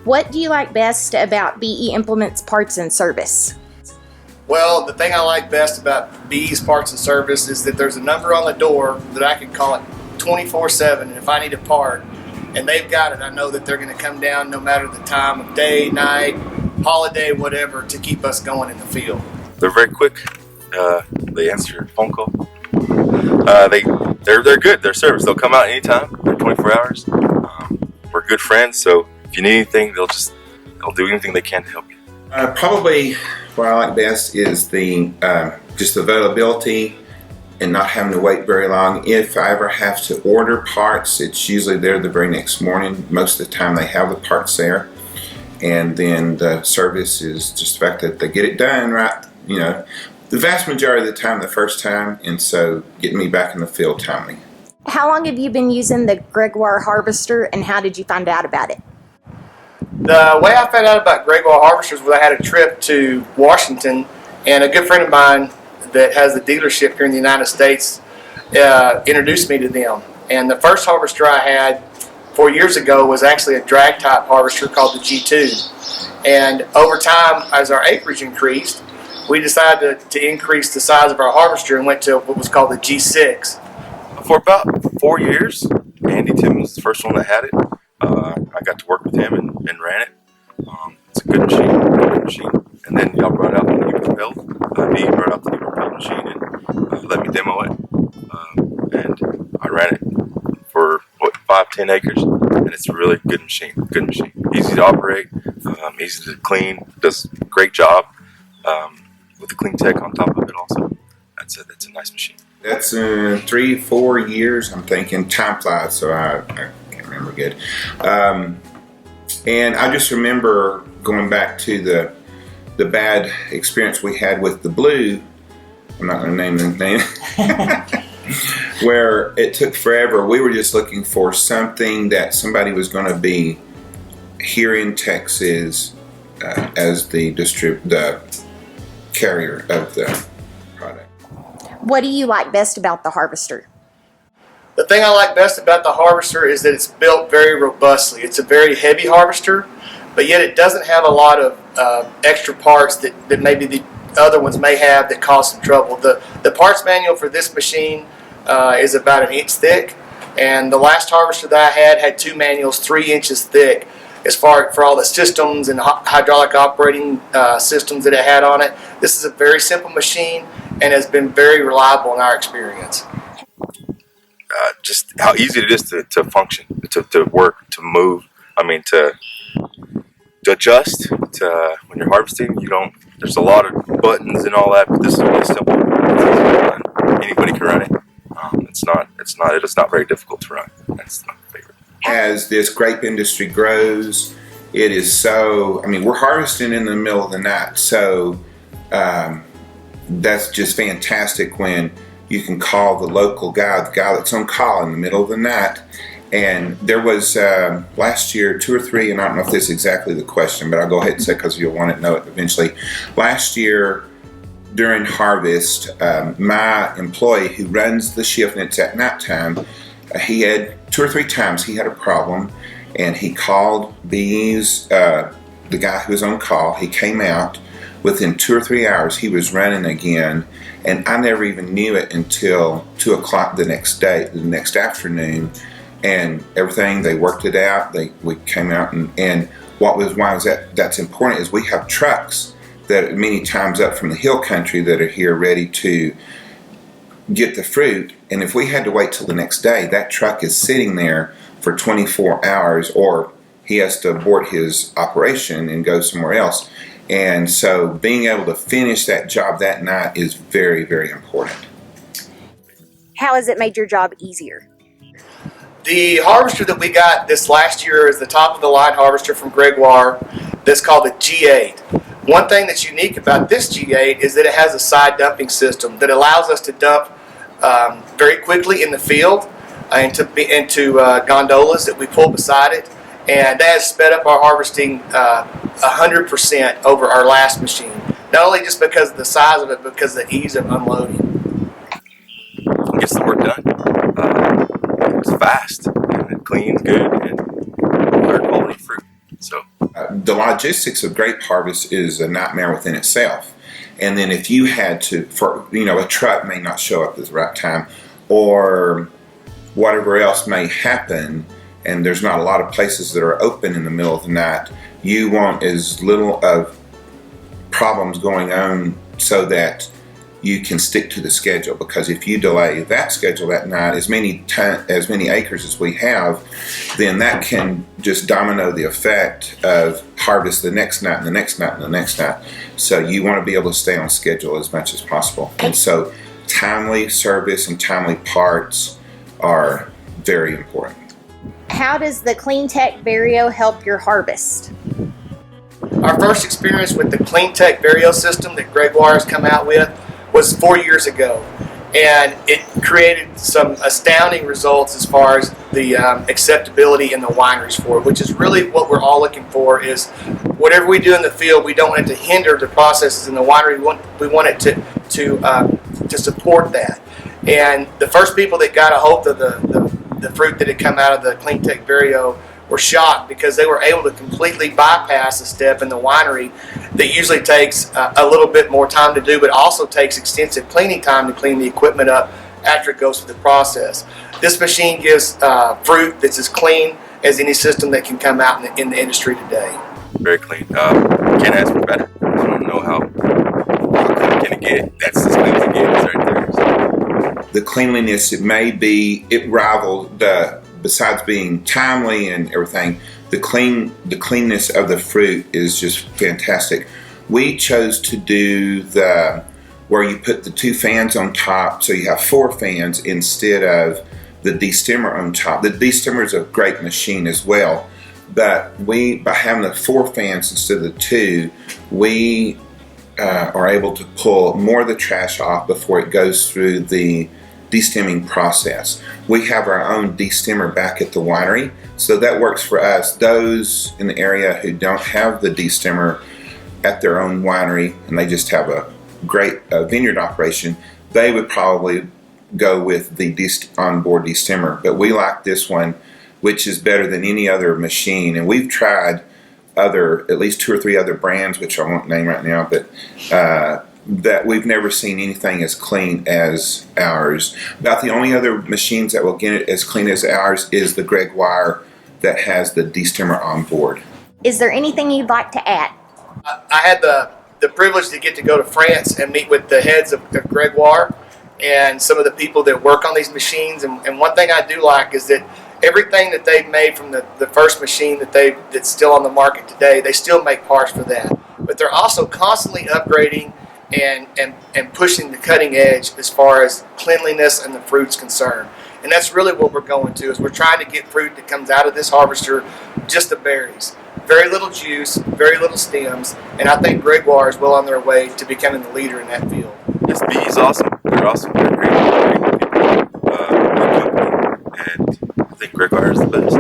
What do you like best about BE Implements parts and service? Well, the thing I like best about BE's parts and service is that there's a number on the door that I can call it 24/7, and if I need a part and they've got it, I know that they're going to come down no matter the time of day, night, holiday, whatever, to keep us going in the field. They're very quick. They answer your phone call. They're good. Their service. They'll come out anytime. They're 24 hours. We're good friends, so if you need anything, they'll do anything they can to help you. Probably what I like best is the just the availability and not having to wait very long. If I ever have to order parts, it's usually there the very next morning. Most of the time they have the parts there, and then the service is just the fact that they get it done right, you know, the vast majority of the time the first time, and so getting me back in the field timely. How long have you been using the Gregoire harvester, and how did you find out about it? The way I found out about Gregoire harvesters was I had a trip to Washington, and a good friend of mine that has the dealership here in the United States introduced me to them. And the first harvester I had 4 years ago was actually a drag type harvester called the G2. And over time, as our acreage increased, we decided to increase the size of our harvester and went to what was called the G6. For about 4 years, Andy Tim was the first one that had it. I got to work with him and ran it. It's a good machine. And then y'all brought out the new propelled. Me brought out the new propelled machine and let me demo it. And I ran it for 5-10 acres, and it's a really good machine. Easy to operate, easy to clean. Does a great job with the clean tech on top of it. Also, that's a nice machine. That's 3-4 years. I'm thinking time flies, so I can't remember good. And I just remember going back to the bad experience we had with the blue. I'm not going to name the name. Where it took forever. We were just looking for something that somebody was going to be here in Texas as the carrier of the product. What do you like best about the harvester? The thing I like best about the harvester is that it's built very robustly. It's a very heavy harvester, but yet it doesn't have a lot of extra parts that maybe the other ones may have that cause some trouble. The parts manual for this machine is about 1 inch thick, and the last harvester that I had 2 manuals 3 inches thick as far for all the systems and hydraulic operating systems that it had on it. This is a very simple machine and has been very reliable in our experience. Just how easy it is to function, to work, to move. I mean, to adjust to when you're harvesting. There's a lot of buttons and all that, but this is really simple. It's easy to run. Anybody can run it. It is not very difficult to run. That's my favorite. As this grape industry grows, it is so. I mean, we're harvesting in the middle of the night, so that's just fantastic when you can call the local guy, the guy that's on call in the middle of the night. And there was last year 2 or 3, and I don't know if this is exactly the question, but I'll go ahead and say because you'll want to know it eventually. Last year during harvest, my employee who runs the shift, and it's at nighttime, he had 2 or 3 times he had a problem, and he called the guy who was on call. He came out. Within 2 or 3 hours, he was running again, and I never even knew it until 2 o'clock the next afternoon, and everything, they worked it out. We came out, and why that's important is we have trucks that many times up from the hill country that are here ready to get the fruit, and if we had to wait till the next day, that truck is sitting there for 24 hours, or he has to abort his operation and go somewhere else. And so being able to finish that job that night is very, very important. How has it made your job easier? The harvester that we got this last year is the top of the line harvester from Gregoire that's called the G8. One thing that's unique about this G8 is that it has a side dumping system that allows us to dump very quickly in the field into gondolas that we pull beside it. And that has sped up our harvesting 100% over our last machine. Not only just because of the size of it, but because of the ease of unloading. It gets the work done. It's fast, and it cleans good, and higher quality fruit. So the logistics of grape harvest is a nightmare within itself. And then if you had to, a truck may not show up at the right time, or whatever else may happen, and there's not a lot of places that are open in the middle of the night, you want as little of problems going on so that you can stick to the schedule. Because if you delay that schedule that night, as many acres as we have, then that can just domino the effect of harvest the next night and the next night and the next night. So you want to be able to stay on schedule as much as possible. And so timely service and timely parts are very important. How does the CleanTech Vario help your harvest? Our first experience with the CleanTech Vario system that Gregoire has come out with was 4 years ago, and it created some astounding results as far as the acceptability in the wineries for it, which is really what we're all looking for. Is whatever we do in the field, we don't want it to hinder the processes in the winery. We want it to support that. And the first people that got a hold of the fruit that had come out of the CleanTech Vario were shocked, because they were able to completely bypass a step in the winery that usually takes a little bit more time to do, but also takes extensive cleaning time to clean the equipment up after it goes through the process. This machine gives fruit that's as clean as any system that can come out in the industry today. Very clean. Can't ask for better. I don't know how clean can it get. That's as clean as it gets right there. So. The cleanliness, it rivaled besides being timely and everything, the cleanness of the fruit is just fantastic. We chose to do where you put the 2 fans on top, so you have 4 fans instead of the destemmer on top. The destemmer is a great machine as well, but by having the 4 fans instead of the 2, we are able to pull more of the trash off before it goes through the destemming process. We have our own destemmer back at the winery, so that works for us. Those in the area who don't have the destemmer at their own winery and they just have a great vineyard operation, they would probably go with the onboard destemmer. But we like this one, which is better than any other machine. And we've tried at least 2 or 3 other brands, which I won't name right now, but that we've never seen anything as clean as ours. About the only other machines that will get it as clean as ours is the Gregoire that has the destemmer on board. Is there anything you'd like to add? I had the privilege to get to go to France and meet with the heads of Gregoire and some of the people that work on these machines. And one thing I do like is that everything that they've made from the first machine that's still on the market today, they still make parts for that. But they're also constantly upgrading and pushing the cutting edge as far as cleanliness and the fruit's concerned. And that's really what we're going to, is we're trying to get fruit that comes out of this harvester, just the berries. Very little juice, very little stems, and I think Gregoire is well on their way to becoming the leader in that field. Yes, the bees awesome. They're awesome. They're great people. Good company. And I think Gregoire is the best.